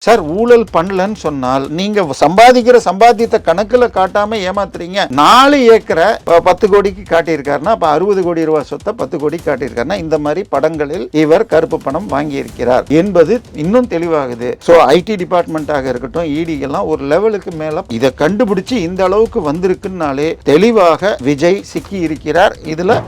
Sir ஊழல் பண்ணலன்னு சொன்னால் நீங்க சம்பாதிக்கிற சம்பாத்தியத்தை கணக்குல காட்டாம ஏமாத்துறீங்க. 4 ஏக்கரை 10 கோடிக்கு காட்டியிருக்காருன்னா அப்ப 60 கோடி ரூபாய் சொத்தை 10 கோடிக்கு காட்டியிருக்காருன்னா இந்த மாதிரி படங்களில் இவர் கருப்பு பணம் வாங்கி இருக்கிறார் என்பது இன்னும் தெளிவாகுது. சோ ஐடி டிபார்ட்மெண்டாக இருக்கட்டும், இடி எல்லாம் ஒரு லெவலுக்கு மேல இதை கண்டுபிடிச்சு இந்த அளவுக்கு வந்திருக்குன்னாலே தெளிவாக விஜய் சிக்கி இருக்கிறார். இதுல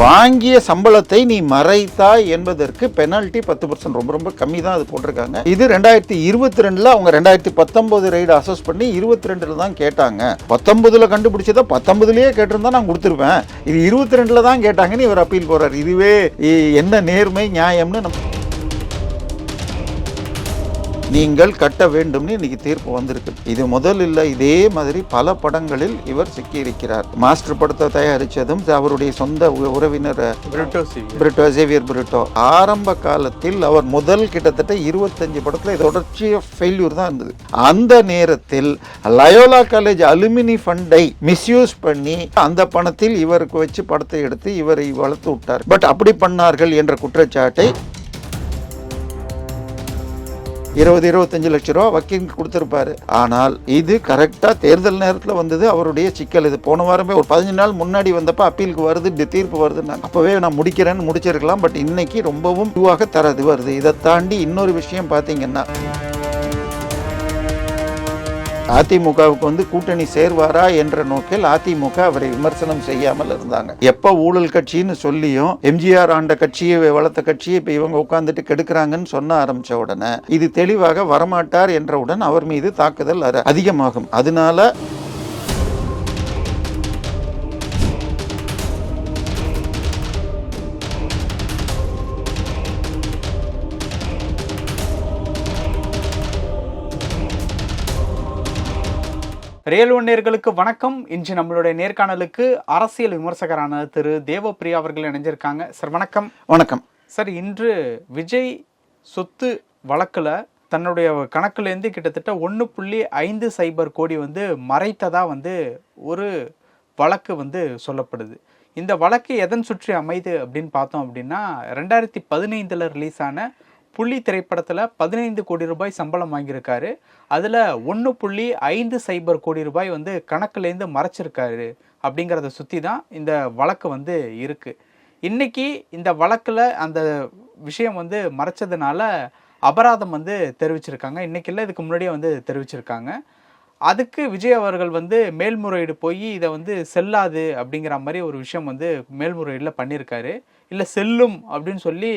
வாங்கிய சம்பளத்தை நீ மறைத்தாய் என்பதற்கு பெனால்டி 10%, ரொம்ப ரொம்ப கம்மி தான் அது போட்டிருக்காங்க. இது 2022 அவங்க 2019 ரைடு அசஸ் பண்ணி 22 தான் கேட்டாங்க. 19 கண்டுபிடிச்சதை 19லயே கேட்டிருந்தா நான் கொடுத்துருவேன். இது 22 தான் கேட்டாங்கன்னு இவர் அப்பீல் போறாரு. இதுவே என்ன நேர்மை நியாயம்னு நீங்கள் கட்ட வேண்டும்னு இன்னைக்கு தீர்ப்பு வந்திருக்கு. இது முதல் இல்லை, இதே மாதிரி பல படங்களில் இவர் சிக்கியிருக்கிறார். மாஸ்டர் படத்தை தயாரித்ததும் அவருடைய சொந்த உறவினர் பிரிட்டோ, சேவியர் பிரிட்டோ. ஆரம்ப காலத்தில் அவர் முதல் கிட்டத்தட்ட 25 படத்துல தொடர்ச்சியாக ஃபெயில்யூர் தான் இருந்தது. அந்த நேரத்தில் லயோலா காலேஜ் அலுமினி ஃபண்டை மிஸ்யூஸ் பண்ணி அந்த பணத்தில் இவருக்கு வச்சு படத்தை எடுத்து இவரை வளர்த்து விட்டார். பட் அப்படி பண்ணார்கள் என்ற குற்றச்சாட்டை 20-25 லட்சம் ரூபா வக்கீலுக்கு கொடுத்திருப்பாரு. ஆனால் இது கரெக்டா தேர்தல் நேரத்தில் வந்தது அவருடைய சிக்கல். இது போன வாரமே ஒரு 15 நாள் முன்னாடி வந்தப்ப அப்பீலுக்கு வருது, தீர்ப்பு வருதுன்னா அப்பவே நான் முடிக்கிறேன்னு முடிச்சிருக்கலாம். பட் இன்னைக்கு ரொம்பவும் இதுவாக தரது வருது. இதை தாண்டி இன்னொரு விஷயம் பார்த்தீங்கன்னா, அதிமுகவுக்கு கூட்டணி சேர்வாரா என்ற நோக்கில் அதிமுக அவரை விமர்சனம் செய்யாமல் இருந்தாங்க. எப்ப ஊழல் கட்சின்னு சொல்லியும் எம்ஜிஆர் ஆண்ட கட்சியை வளர்த்த கட்சியை இப்ப இவங்க உட்கார்ந்துட்டு கெடுக்கிறாங்கன்னு சொன்ன ஆரம்பிச்ச உடனே இது தெளிவாக வரமாட்டார் என்றவுடன் அவர் மீது தாக்குதல் அதிகமாகும். அதனால ரியல் ஒன் நேயர்களுக்கு வணக்கம். இன்று நம்மளுடைய நேர்காணலுக்கு அரசியல் விமர்சகரான திரு தேவப்பிரியா அவர்கள் இணைஞ்சிருக்காங்க. சார் வணக்கம். வணக்கம் சார். இன்று விஜய் சொத்து வழக்கில் தன்னுடைய கணக்குலேருந்து கிட்டத்தட்ட 1.50 கோடி மறைத்ததா ஒரு வழக்கு சொல்லப்படுது. இந்த வழக்கு எதன் சுற்றி அமைது அப்படின்னு பார்த்தோம் அப்படின்னா, 2015 ரிலீஸ் ஆன புள்ளி திரைப்படத்தில் 15 கோடி ரூபாய் சம்பளம் வாங்கியிருக்காரு. அதில் 1.50 கோடி ரூபாய் கணக்குலேருந்து மறைச்சிருக்காரு. அப்படிங்கிறத சுற்றி தான் இந்த வழக்கு இருக்குது. இன்றைக்கி இந்த வழக்கில் அந்த விஷயம் மறைச்சதுனால அபராதம் தெரிவிச்சிருக்காங்க. இன்றைக்கி இல்லை, இதுக்கு முன்னாடியே தெரிவிச்சிருக்காங்க. அதுக்கு விஜய் அவர்கள் மேல்முறையீடு போய் இதை செல்லாது அப்படிங்கிற மாதிரி ஒரு விஷயம் மேல்முறையீடில் பண்ணியிருக்காரு. இல்லை செல்லும் அப்படின்னு சொல்லி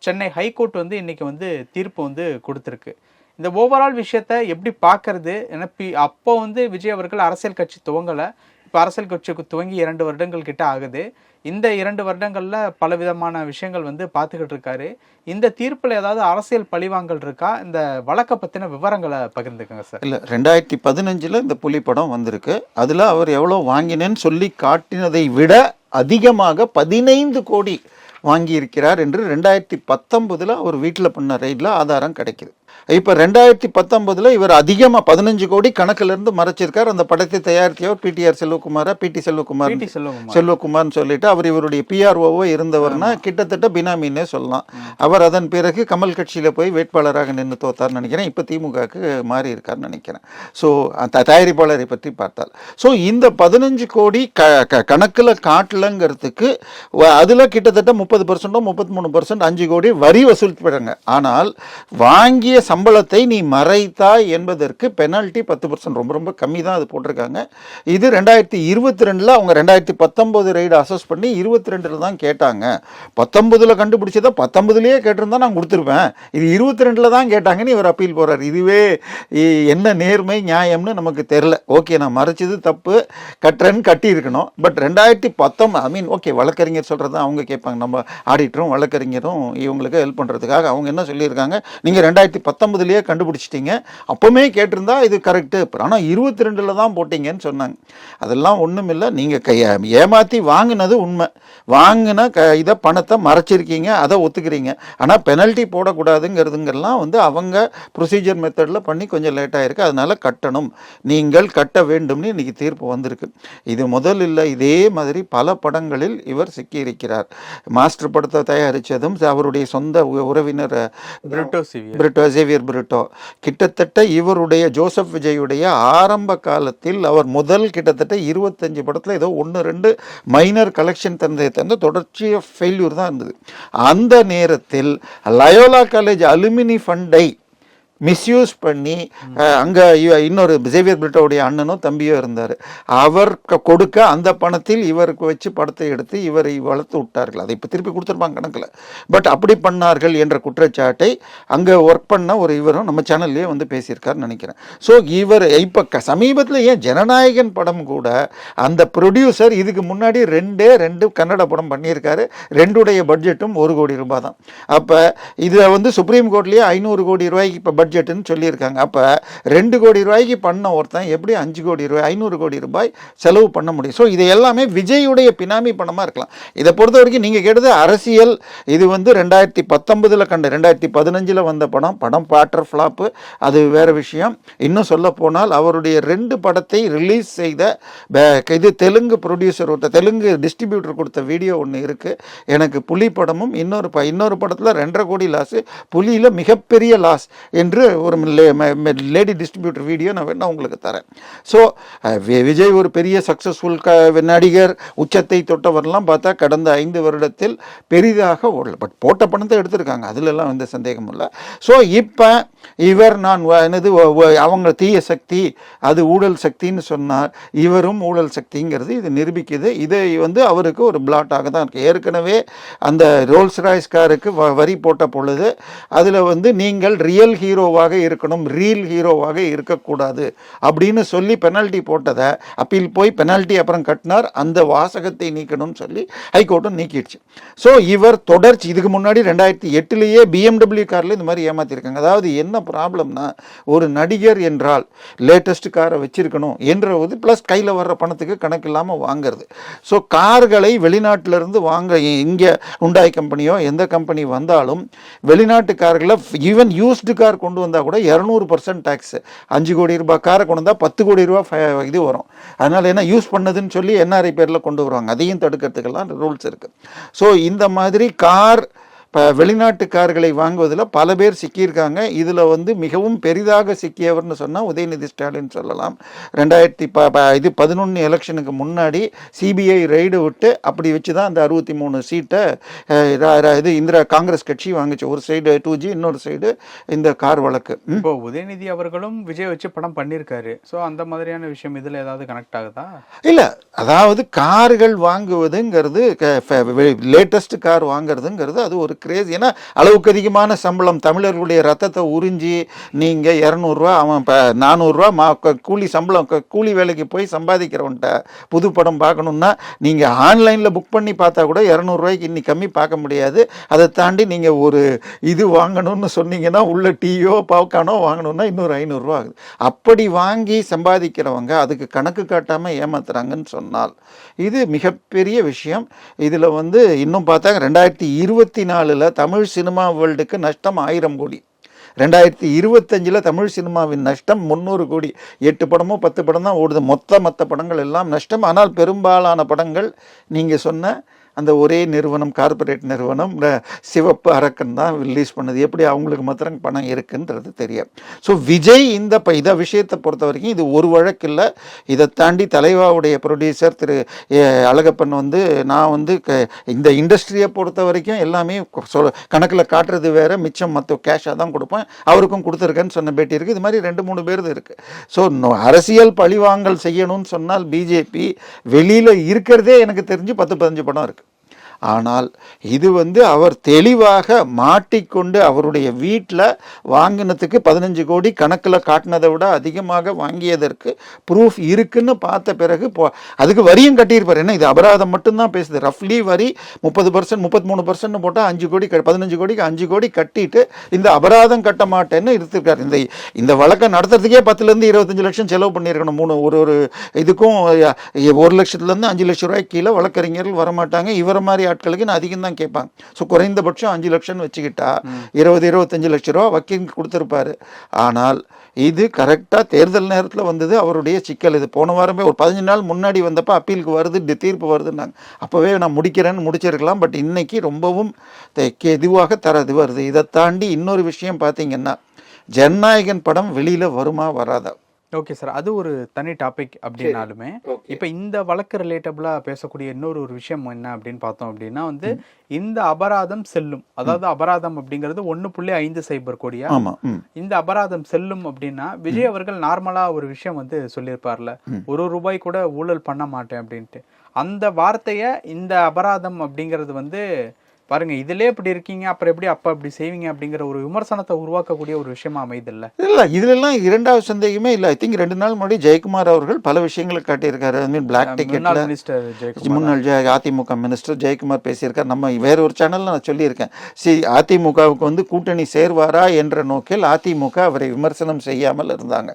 சென்னை ஹைகோர்ட் இன்னைக்கு தீர்ப்பு கொடுத்துருக்கு. இந்த ஓவரால் விஷயத்தை எப்படி பார்க்கறது? ஏன்னா அப்போ விஜய் அவர்கள் அரசியல் கட்சி துவங்கலை. இப்போ அரசியல் கட்சிக்கு துவங்கி 2 வருடங்கள் கிட்ட ஆகுது. இந்த 2 வருடங்களில் பலவிதமான விஷயங்கள் பார்த்துக்கிட்டு இருக்காரு. இந்த தீர்ப்பில் ஏதாவது அரசியல் பழிவாங்கல் இருக்கா? இந்த வழக்கை பற்றின விவரங்களை பகிர்ந்துக்கங்க சார். இல்லை, 2015 இந்த புலி படம் வந்திருக்கு. அதில் அவர் எவ்வளோ வாங்கினேன்னு சொல்லி காட்டினதை விட அதிகமாக 15 கோடி வாங்கியிருக்கிறார் என்று 2019 அவர் வீட்டில் பண்ண ரைடில் ஆதாரம் கிடைக்குது. இப்போ 2019 இவர் அதிகமாக 15 கோடி கணக்கிலிருந்து மறைச்சிருக்கார். அந்த படத்தை தயாரித்தவர் பிடிஆர் செல்வகுமாரா, செல்வகுமார்னு சொல்லிட்டு அவர் இவருடைய பிஆர்ஓவோ இருந்தவர்னா கிட்டத்தட்ட பினாமின்னே சொல்லலாம். அவர் அதன் பிறகு கமல் கட்சியில் போய் வேட்பாளராக நின்று தோத்தார்னு நினைக்கிறேன். இப்போ திமுகவுக்கு மாறி இருக்கார்னு நினைக்கிறேன். ஸோ அந்த தயாரிப்பாளரை பற்றி பார்த்தால், ஸோ இந்த 15 கோடி கணக்கில் காட்டலங்கிறதுக்கு அதில் கிட்டத்தட்ட 30%, 33%, 5 கோடி வரி வசூலிப்பாங்க. ஆனால் வாங்கிய சம்பளத்தை நீ மறைத்தாய் என்பதற்கு பெனால்டி 10%, ரொம்ப ரொம்ப கம்மி தான் அது போட்டிருக்காங்க. இது 2022 அவங்க 2019 ரைடு அசஸ் பண்ணி 22 தான் கேட்டாங்க. 19 கண்டுபிடிச்சதை 19லயே கேட்டிருந்தா நான் கொடுத்துருவேன். இது 22 தான் கேட்டாங்கன்னு இவர் அப்பீல் போறாரு. இதுவே என்ன நேர்மை நியாயம்னு நமக்கு தெரியல. ஓகே, நான் மறைச்சது தப்பு, கட்டுறேன்னு கட்டி இருக்கணும். பட் 2019 ஓகே, வழக்கறிஞர் சொல்றது அவங்க கேட்பாங்க. நம்ம ஆடிட்டரும் வழக்கறிஞரும் இவங்களுக்கு ஹெல்ப் பண்றதுக்காக அவங்க என்ன சொல்லியிருக்காங்க, நீங்க 2019 19லயே கண்டுபிடிச்சிட்டிங்க, அப்போவுமே கேட்டிருந்தா இது கரெக்டு, ஆனால் 22ல் தான் போட்டிங்கன்னு சொன்னாங்க. அதெல்லாம் ஒன்றும் இல்லை, நீங்கள் ஏமாற்றி வாங்கினது உண்மை, வாங்கின இதை பணத்தை மறைச்சிருக்கீங்க, அதை ஒத்துக்கிறீங்க. ஆனால் பெனல்ட்டி போடக்கூடாதுங்கிறதுங்கெல்லாம் வந்து அவங்க ப்ரொசீஜர் மெத்தடில் பண்ணி கொஞ்சம் லேட் ஆகிருக்கு, அதனால் கட்டணும், நீங்கள் கட்ட வேண்டும்னு இன்றைக்கி தீர்ப்பு வந்திருக்கு. இது முதல் இல்லை, இதே மாதிரி பல படங்களில் இவர் சிக்கியிருக்கிறார். மாஸ்டர் படத்தை தயாரித்ததும் அவருடைய சொந்த உறவினர் பிரிட்டோ, சேவியர் பிரிட்டோ, கிட்டத்தட்ட இவருடைய ஜோசப் விஜயுடைய ஆரம்ப காலத்தில் அவர் முதல் கிட்டத்தட்ட 25 படத்தில் ஏதோ 1-2 மைனர் கலெக்ஷன் தந்த தொடர்ச்சியாக ஃபெயில்யூர் தான் இருந்தது. அந்த நேரத்தில் லயோலா காலேஜ் அலுமினி ஃபண்டை மிஸ்யூஸ் பண்ணி அங்கே இன்னொரு சேவியர் பிரிட்டோடைய அண்ணனும் தம்பியோ இருந்தார், அவர் கொடுக்க அந்த பணத்தில் இவருக்கு வச்சு படத்தை எடுத்து இவரை வளர்த்து விட்டார்கள். அதை இப்போ திருப்பி கொடுத்துருப்பாங்க கணக்கில். பட் அப்படி பண்ணார்கள் என்ற குற்றச்சாட்டை அங்கே ஒர்க் பண்ண ஒரு இவரும் நம்ம சேனல்லே வந்து பேசியிருக்காருன்னு நினைக்கிறேன். ஸோ இவர் இப்போ சமீபத்தில் ஏன் ஜனநாயகன் படம் கூட அந்த ப்ரொடியூசர் இதுக்கு முன்னாடி 2 கன்னட படம் பண்ணியிருக்காரு, 2 பட்ஜெட்டும் 1 கோடி ரூபாய் தான். அப்போ இதில் வந்து சுப்ரீம் கோர்ட்லேயே 500 கோடி ரூபாய்க்கு இப்போ பட்ஜெட்டுன்னு சொல்லியிருக்காங்க. அப்போ 2 கோடி ரூபாய்க்கு பண்ண ஒருத்தன் எப்படி 5 கோடி ரூபாய் 500 கோடி ரூபாய் செலவு பண்ண முடியும்? ஸோ இது எல்லாமே விஜயுடைய பினாமி பணமாக இருக்கலாம். இதை பொறுத்த வரைக்கும் நீங்கள் கேட்டது அரசியல். இது வந்து 2019 கண்டு 2015 வந்த படம் பாட்டர் ஃப்ளாப்பு, அது வேறு விஷயம். இன்னும் சொல்ல போனால் அவருடைய 2 படத்தை ரிலீஸ் செய்த இது தெலுங்கு ப்ரொடியூசர் ஒருத்தர், தெலுங்கு டிஸ்ட்ரிபியூட்டர் கொடுத்த வீடியோ ஒன்று இருக்குது. எனக்கு புலி படமும் இன்னொரு படத்தில் 2.5 கோடி லாஸு, புலியில் மிகப்பெரிய லாஸ் என்று ஒரு லேடி டிஸ்ட்ரிபியூட்டர் வீடியோ நான் வேணா உங்களுக்கு தரேன். ஸோ விஜய் ஒரு பெரிய சக்ஸஸ்ஃபுல் நடிகர், உச்சத்தை தொட்டவரெல்லாம் பார்த்தா கடந்த 5 வருடத்தில் பெரிதாக ஓடல. பட் போட்ட பணத்தை எடுத்திருக்காங்க, அதிலெல்லாம் எந்த சந்தேகமும் இல்லை. ஸோ இப்போ இவர் அவங்க தீய சக்தி, அது ஊழல் சக்தின்னு சொன்னார், இவரும் ஊழல் சக்திங்கிறது இது நிரூபிக்குது. இதை வந்து அவருக்கு ஒரு பிளாட்டாக தான் இருக்குது. ஏற்கனவே அந்த ரோல்ஸ் ராய்ஸ் காருக்கு வரி போட்ட பொழுது அதில் வந்து நீங்கள் ரியல் ஹீரோவாக இருக்கணும், ரீல் ஹீரோவாக இருக்கக்கூடாது அப்படின்னு சொல்லி பெனால்ட்டி போட்டதை அப்பீல் போய் பெனால்ட்டி அப்புறம் கட்டினார். அந்த வாசகத்தை நீக்கணும்னு சொல்லி ஹைகோர்ட்டும் நீக்கிடுச்சு. ஸோ இவர் தொடர்ச்சி இதுக்கு முன்னாடி 2008 BMW காரில் இந்த மாதிரி ஏமாத்திருக்காங்க. அதாவது என்ன ப்ராப்ளம்னா, ஒரு நடிகர் என்றால் லேட்டஸ்ட் காரை வச்சிருக்கணும் என்றது, ப்ளஸ் கையில் வர்ற பணத்துக்கு கணக்கு இல்லாமல் வாங்கிறது. ஸோ கார்களை வெளிநாட்டிலிருந்து வாங்க, இங்கே உண்டாய் கம்பெனியோ எந்த கம்பெனி வந்தாலும் வெளிநாட்டு கார்களை ஈவன் யூஸ்டு கார் கொண்டு வந்தால் கூட 200% டேக்ஸு. 5 கோடி ரூபாய் காரை கொண்டு வந்தால் 10 கோடி ரூபாய் இது வரும். அதனால் என்ன யூஸ் பண்ணதுன்னு சொல்லி NRI பேரில் கொண்டு வருவாங்க. அதையும் தடுக்கிறதுக்கெல்லாம் ரூல்ஸ் இருக்குது. ஸோ இந்த மாதிரி கார் இப்போ வெளிநாட்டு கார்களை வாங்குவதில் பல பேர் சிக்கியிருக்காங்க. இதில் வந்து மிகவும் பெரிதாக சிக்கியவர்னு சொன்னால் உதயநிதி ஸ்டாலின் சொல்லலாம். 2011 எலெக்ஷனுக்கு முன்னாடி சிபிஐ ரெய்டு விட்டு அப்படி வச்சு தான் அந்த 63 சீட்டை இந்திரா காங்கிரஸ் கட்சி வாங்கிச்சு. ஒரு சைடு 2G, இன்னொரு சைடு இந்த கார் வழக்கு. இப்போ உதயநிதி அவர்களும் விஜய் வச்சு படம் பண்ணியிருக்காரு. ஸோ அந்த மாதிரியான விஷயம் இதில் ஏதாவது கனெக்ட் ஆகுதா? இல்லை, அதாவது கார்கள் வாங்குவதுங்கிறது, லேட்டஸ்ட் கார் வாங்குறதுங்கிறது அது ஒரு கிரேஸ். ஏன்னா அளவுக்கு அதிகமான சம்பளம், தமிழர்களுடைய ரத்தத்தை உறிஞ்சி நீங்கள் 200 ரூபா, அவன் இப்போ 400 ரூபா கூலி சம்பளம், கூலி வேலைக்கு போய் சம்பாதிக்கிறவன்ட்ட புது படம் பார்க்கணுன்னா நீங்கள் ஆன்லைனில் புக் பண்ணி பார்த்தா கூட 200 ரூபாய்க்கு இன்னி கம்மி பார்க்க முடியாது. அதை தாண்டி நீங்கள் ஒரு இது வாங்கணும்னு சொன்னீங்கன்னா உள்ள டீயோ பாப்கார்னோ வாங்கணுன்னா இன்னொரு 500 ரூபா ஆகுது. அப்படி வாங்கி சம்பாதிக்கிறவங்க அதுக்கு கணக்கு காட்டாமல் ஏமாத்துறாங்கன்னு சொன்னால் இது மிகப்பெரிய விஷயம். இதில் வந்து இன்னும் பார்த்தா 2024 தமிழ் சினிமா வேர்ல்டுக்கு நஷ்டம் 1000 கோடி. 2025 தமிழ் சினிமாவின் நஷ்டம் 300 கோடி. 8 படமோ 10 படம் தான் ஓடுது. மற்ற படங்கள் எல்லாம் நஷ்டம். ஆனால் பெரும்பாலான படங்கள் நீங்கள் சொன்ன அந்த ஒரே நிறுவனம், கார்பரேட் நிறுவனம் சிவப்பு அரக்கன் தான் ரிலீஸ் பண்ணது. எப்படி அவங்களுக்கு மாத்திரம் பணம் இருக்குன்றது தெரியும். ஸோ விஜய் இதை விஷயத்தை பொறுத்த வரைக்கும் இது ஒரு வழக்கு இல்லை. இதை தாண்டி தலைவாவுடைய ப்ரொடியூசர் திரு அழகப்பன் வந்து, நான் வந்து இந்த இண்டஸ்ட்ரியை பொறுத்த வரைக்கும் எல்லாமே கணக்கில் காட்டுறது வேறு, மிச்சம் மற்ற கேஷாக தான் கொடுப்பேன், அவருக்கும் கொடுத்துருக்கேன்னு சொன்ன பேட்டி இருக்குது. இது மாதிரி 2-3 பேர் இருக்குது. ஸோ அரசியல் பழிவாங்கல் செய்யணும்னு சொன்னால் பிஜேபி வெளியில் இருக்கிறதே எனக்கு தெரிஞ்சு 10-15 படம் இருக்குது. ஆனால் இது அவர் தெளிவாக மாட்டிக்கொண்டு அவருடைய வீட்டில் வாங்கினதுக்கு 15 கோடி கணக்கில் காட்டினதை விட அதிகமாக வாங்கியதற்கு ப்ரூஃப் இருக்குன்னு பார்த்த பிறகு அதுக்கு வரியும் கட்டியிருப்பார். ஏன்னா இது அபராதம் மட்டும்தான் பேசுது. ரஃப்லி வரி 30%, 33% போட்டால் 5 கோடி 15 கோடிக்கு 5 கோடி கட்டிட்டு இந்த அபராதம் கட்ட மாட்டேன்னு இருந்திருக்காரு. இந்த வழக்கை நடத்துறதுக்கே 10லேருந்து 25 லட்சம் செலவு பண்ணியிருக்கணும். ஒரு இதுக்கும் 1 லட்சத்துலேருந்து 5 லட்சம் ரூபாய்க்கு கீழே வழக்கறிஞர்கள் வரமாட்டாங்க. இவரை மாதிரி ஆட்களுக்கு நான் அதிகம் தான் கேட்பாங்க. ஸோ குறைந்தபட்சம் 5 லட்சம்னு வச்சுக்கிட்டா 20-25 லட்சம் ரூபா வக்கீல் கொடுத்துருப்பாரு. ஆனால் இது கரெக்டாக தேர்தல் நேரத்தில் வந்தது அவருடைய சிக்கல். இது போன வாரமே ஒரு 15 நாள் முன்னாடி வந்தப்போ அப்பீலுக்கு வருது, தீர்ப்பு வருதுன்னாங்க. அப்போவே நான் முடிக்கிறேன்னு முடிச்சிருக்கலாம். பட் இன்னைக்கு ரொம்பவும் இதுவாக தரது வருது. இதை தாண்டி இன்னொரு விஷயம் பார்த்தீங்கன்னா, ஜனநாயகன் படம் வெளியில் வருமா வராதா? ஓகே சார், அது ஒரு தனி டாபிக் அப்படின்னாலுமே இப்போ இந்த வழக்கு ரிலேட்டபிளாக பேசக்கூடிய இன்னொரு விஷயம் என்ன அப்படின்னு பார்த்தோம் அப்படின்னா இந்த அபராதம் செல்லும். அதாவது அபராதம் அப்படிங்கிறது 1.50 கோடியா. இந்த அபராதம் செல்லும் அப்படின்னா விஜய் அவர்கள் நார்மலா ஒரு விஷயம் சொல்லியிருப்பார்ல, ₹1 கூட ஊழல் பண்ண மாட்டேன் அப்படின்ட்டு. அந்த வார்த்தையை இந்த அபராதம் அப்படிங்கிறது பாருங்க, இதுல இப்படி இருக்கீங்க, அப்புறம் எப்படி அப்படி செய்வீங்க அப்படிங்கிற ஒரு விமர்சனத்தை உருவாக்கக்கூடிய ஒரு விஷயமா அமைதில்ல. இல்லை, இதுலலாம் இரண்டாவது சந்தேகமே இல்லை. ஐ திங்க் 2 நாள் முன்னாடி ஜெயக்குமார் அவர்கள் பல விஷயங்களை காட்டியிருக்காரு. பிளாக் டிக்கெட்ல முன்னாள் அதிமுக மினிஸ்டர் ஜெயக்குமார் பேசியிருக்காரு. நம்ம வேற ஒரு சேனல்ல நான் சொல்லியிருக்கேன், அதிமுகவுக்கு கூட்டணி சேர்வாரா என்ற நோக்கில் அதிமுக அவரை விமர்சனம் செய்யாமல் இருந்தாங்க.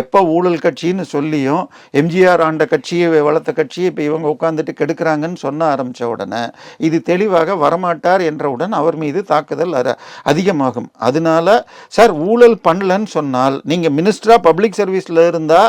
எப்போ ஊழல் கட்சின்னு சொல்லியும் எம்ஜிஆர் ஆண்ட கட்சியை வளர்த்த கட்சியை இப்போ இவங்க உட்காந்துட்டு கெடுக்கிறாங்கன்னு சொன்ன ஆரம்பித்த உடனே இது தெளிவாக வரமாட்டார் என்றவுடன் அவர் மீது தாக்குதல் அதிகமாகும். அதனால சார் ஊழல் பண்ணலன்னு சொன்னால், நீங்க மினிஸ்டரா பப்ளிக் சர்வீஸ்ல இருந்தா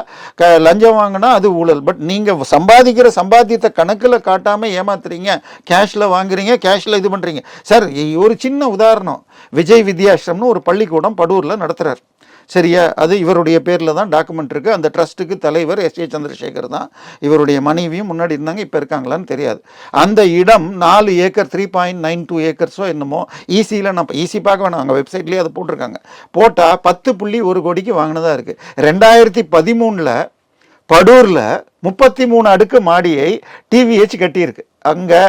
லஞ்சம் வாங்கினா அது ஊழல். பட் நீங்க சம்பாதிக்கிற சம்பாத்தியத்தை கணக்கில் காட்டாம ஏமாத்துறீங்க, கேஷ்ல வாங்குறீங்க, கேஷ்ல இது பண்றீங்க. சார் ஒரு சின்ன உதாரணம், விஜய் வித்யாசிரம்னு ஒரு பள்ளிக்கூடம் படூர்ல நடத்துறார். சரியா? அது இவருடைய பேரில் தான் டாக்குமெண்ட் இருக்குது. அந்த ட்ரஸ்ட்டுக்கு தலைவர் எஸ் ஏ சந்திரசேகர் தான். இவருடைய மனைவியும் முன்னாடி இருந்தாங்க, இப்போ இருக்காங்களான்னு தெரியாது. அந்த இடம் 4 ஏக்கர் 3.92 ஏக்கர்ஸோ என்னமோ ஈசியில், நான் ஈஸி பார்க்க வேணாம், அங்கே வெப்சைட்லேயே அதை போட்டிருக்காங்க. போட்டால் 10.1 கோடிக்கு வாங்கினதாக இருக்குது. 2013 படூரில் 33 அடுக்கு மாடியை டிவிஹெச் கட்டியிருக்கு. அங்கே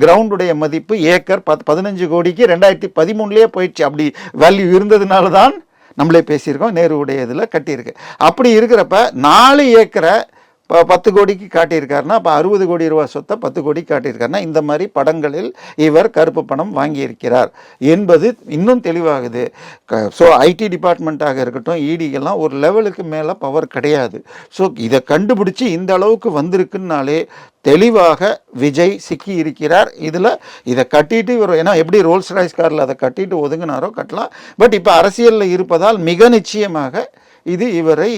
கிரவுண்டுடைய மதிப்பு ஏக்கர் 15 கோடிக்கு 2013 போயிடுச்சு. அப்படி வேல்யூ இருந்ததுனால தான் நம்மளே பேசியிருக்கோம், நேருடைய இதில் கட்டியிருக்கு. அப்படி இருக்கிறப்ப 4 ஏக்கரை 10 கோடிக்கு காட்டியிருக்காருன்னா அப்போ 60 கோடி ரூபா சொத்தை 10 கோடிக்கு காட்டியிருக்காருன்னா இந்த மாதிரி படங்களில் இவர் கருப்பு பணம் வாங்கியிருக்கிறார் என்பது இன்னும் தெளிவாகுது. ஸோ ஐடி டிபார்ட்மெண்ட்டாக இருக்கட்டும், இடிகள்லாம் ஒரு லெவலுக்கு மேலே பவர் கிடையாது. ஸோ இதை கண்டுபிடிச்சி இந்த அளவுக்கு வந்திருக்குன்னாலே தெளிவாக விஜய் சிக்கி இருக்கிறார். இதை கட்டிட்டு இவர், ஏன்னா எப்படி ரோல்ஸ் ராய்ஸ் காரில் அதை கட்டிட்டு ஒதுங்கினாரோ கட்டலாம். பட் இப்போ அரசியலில் இருப்பதால் மிக நிச்சயமாக இது இவரை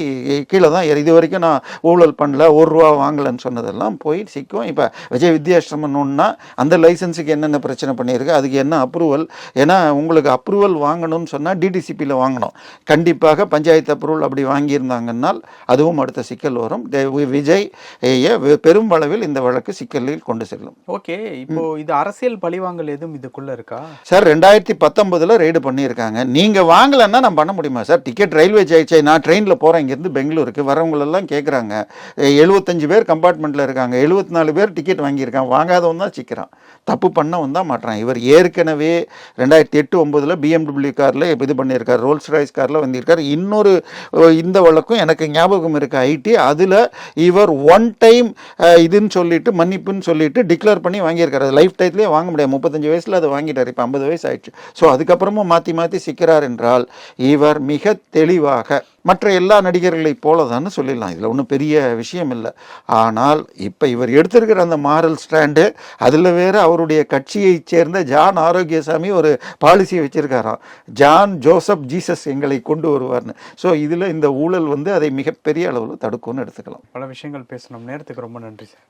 கீழே தான். இது வரைக்கும் நான் ஊழல் பண்ணல, ₹1 வாங்கலன்னு சொன்னதெல்லாம் போய் சிக்கும். இப்போ விஜய் வித்யாசிரமன் ஒன்றா அந்த லைசன்ஸுக்கு என்னென்ன பிரச்சனை பண்ணியிருக்கு, அதுக்கு என்ன அப்ரூவல். ஏன்னா உங்களுக்கு அப்ரூவல் வாங்கணும்னு சொன்னால் டிடிசிபியில் வாங்கணும். கண்டிப்பாக பஞ்சாயத்து அப்ரூவல் அப்படி வாங்கியிருந்தாங்கன்னால் அதுவும் அடுத்த சிக்கல் வரும். விஜய் பெரும் அளவில் இந்த வழக்கு சிக்கலில் கொண்டு செல்லும். ஓகே, இப்போ இது அரசியல் பழிவாங்கல் எதுவும் இதுக்குள்ள இருக்கா சார்? 2019 ரெய்டு பண்ணியிருக்காங்க. நீங்கள் வாங்கலைன்னா நான் பண்ண முடியுமா சார்? டிக்கெட் ரயில்வே ஜெயிச்சை, நான் ட்ரெயினில் போகிறேன் இங்கேருந்து பெங்களூருக்கு, வரவங்களெல்லாம் கேட்குறாங்க. 75 பேர் கம்பார்ட்மெண்ட்டில் இருக்காங்க, 74 பேர் டிக்கெட் வாங்கியிருக்காங்க. வாங்காதவன் தான் சிக்கிறான், தப்பு பண்ணவன் தான் மாட்டுறான். இவர் ஏற்கனவே 2008-9 BMW காரில் இது பண்ணியிருக்கார், ரோல்ஸ் ராய்ஸ் காரில் வந்திருக்கார். இன்னொரு இந்த வழக்கும் எனக்கு ஞாபகம் இருக்குது, ஐடி. அதில் இவர் ஒன் டைம் இதுன்னு சொல்லிட்டு மன்னிப்புன்னு சொல்லிட்டு டிக்ளேர் பண்ணி வாங்கியிருக்காரு. அது லைஃப் டைத்துலேயே வாங்க முடியாது. 35 வயசில் அதை வாங்கிட்டார், இப்போ 50 வயசு ஆயிடுச்சு. ஸோ அதுக்கப்புறமும் மாற்றி சிக்கிறார் என்றால் இவர் மிக தெளிவாக மற்ற எல்லா நடிகர்களைப் போல தான் சொல்லிடலாம். இதில் ஒன்றும் பெரிய விஷயம் இல்லை. ஆனால் இப்போ இவர் எடுத்திருக்கிற அந்த மாரல் ஸ்டாண்டு, அதில் வேறு அவருடைய கட்சியைச் சேர்ந்த ஜான் ஆரோக்கியசாமி ஒரு பாலிசி வச்சுருக்காராம், ஜான் ஜோசப் ஜீசஸ் எங்களை கொண்டு வருவார்னு. ஸோ இதில் இந்த ஊழல் அதை மிகப்பெரிய அளவில் தடுக்கும்னு எடுத்துக்கலாம். பல விஷயங்கள் பேசணும், நேரத்துக்கு ரொம்ப நன்றி சார்.